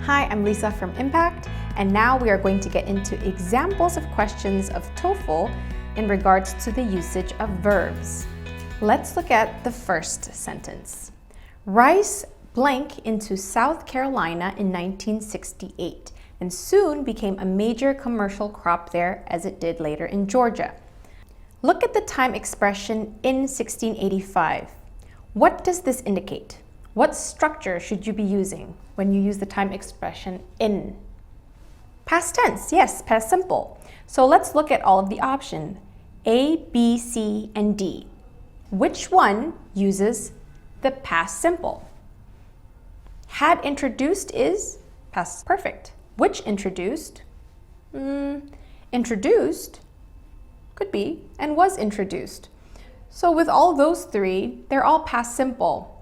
Hi, I'm Lisa from Impact, and now we are going to get into examples of questions of TOEFL in regards to the usage of verbs. Let's look at the first sentence. Rice blank into South Carolina in 1968 and soon became a major commercial crop there as it did later in Georgia. Look at the time expression in 1685. What does this indicate? What structure should you be using when you use the time expression in? Past tense, yes, past simple. So let's look at all of the options. A, B, C, and D. Which one uses the past simple? Had introduced is past perfect. Which introduced? Introduced could be and was introduced. So with all those three, they're all past simple.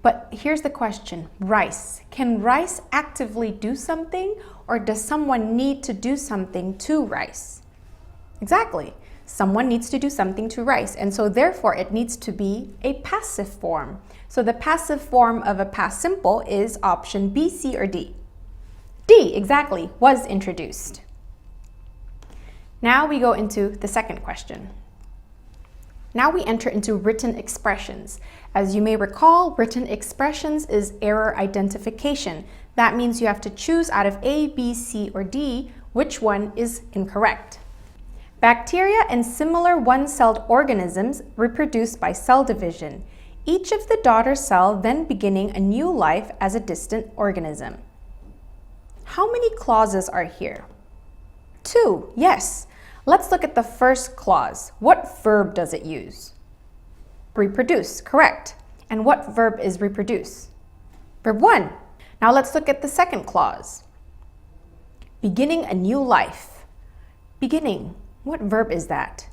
But here's the question, rice. Can rice actively do something, or does someone need to do something to rice? Exactly. Someone needs to do something to rice, and so therefore it needs to be a passive form. So the passive form of a past simple is option B, C, or D. D, exactly, was introduced. Now we go into the second question. Now we enter into written expressions. As you may recall, written expressions is error identification. That means you have to choose out of A, B, C, or D which one is incorrect. Bacteria and similar one-celled organisms reproduce by cell division, each of the daughter cell then beginning a new life as a distant organism. How many clauses are here? 2, yes. Let's look at the first clause. What verb does it use? Reproduce, correct. And what verb is reproduce? Verb 1. Now let's look at the second clause. Beginning a new life. Beginning, what verb is that?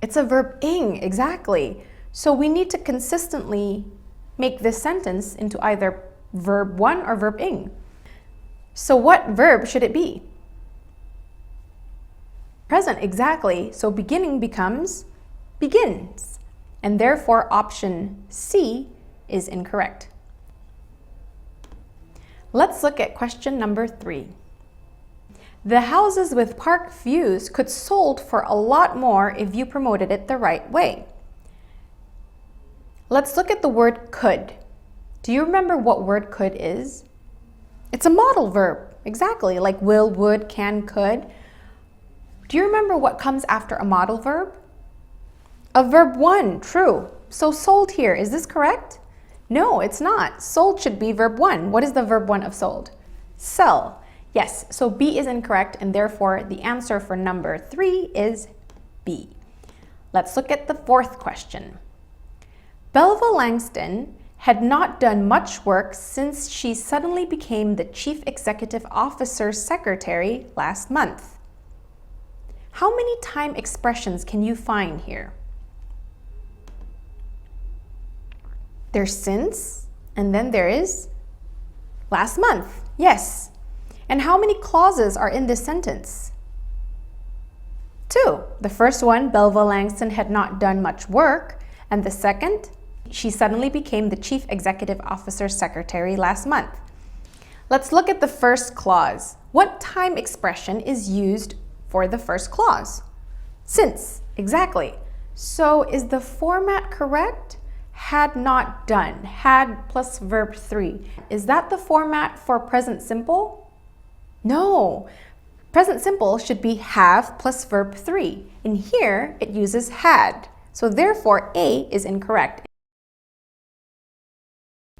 It's a verb ing, exactly. So we need to consistently make this sentence into either verb 1 or verb ing. So what verb should it be? Present, exactly. So beginning becomes begins. And therefore option C is incorrect. Let's look at question number 3. The houses with park views could sold for a lot more if you promoted it the right way. Let's look at the word could. Do you remember what word could is? It's a modal verb, exactly, like will, would, can, could. Do you remember what comes after a modal verb? A verb 1, true. So sold here, is this correct? No, it's not. Sold should be verb 1. What is the verb 1 of sold? Sell. Yes, so B is incorrect, and therefore the answer for number 3 is B. Let's look at the fourth question. Belva Langston had not done much work since she suddenly became the Chief Executive Officer's secretary last month. How many time expressions can you find here? There's since, and then there is last month. Yes. And how many clauses are in this sentence? 2. The first one, Belva Langston had not done much work. And the second, she suddenly became the Chief Executive Officer's secretary last month. Let's look at the first clause. What time expression is used for the first clause? Since, exactly. So is the format correct? Had not done, had plus verb 3. Is that the format for present simple? No. Present simple should be have plus verb 3. In here, it uses had. So therefore, A is incorrect.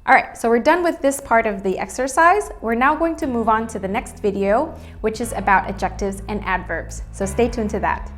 All right, so we're done with this part of the exercise. We're now going to move on to the next video, which is about adjectives and adverbs. So stay tuned to that.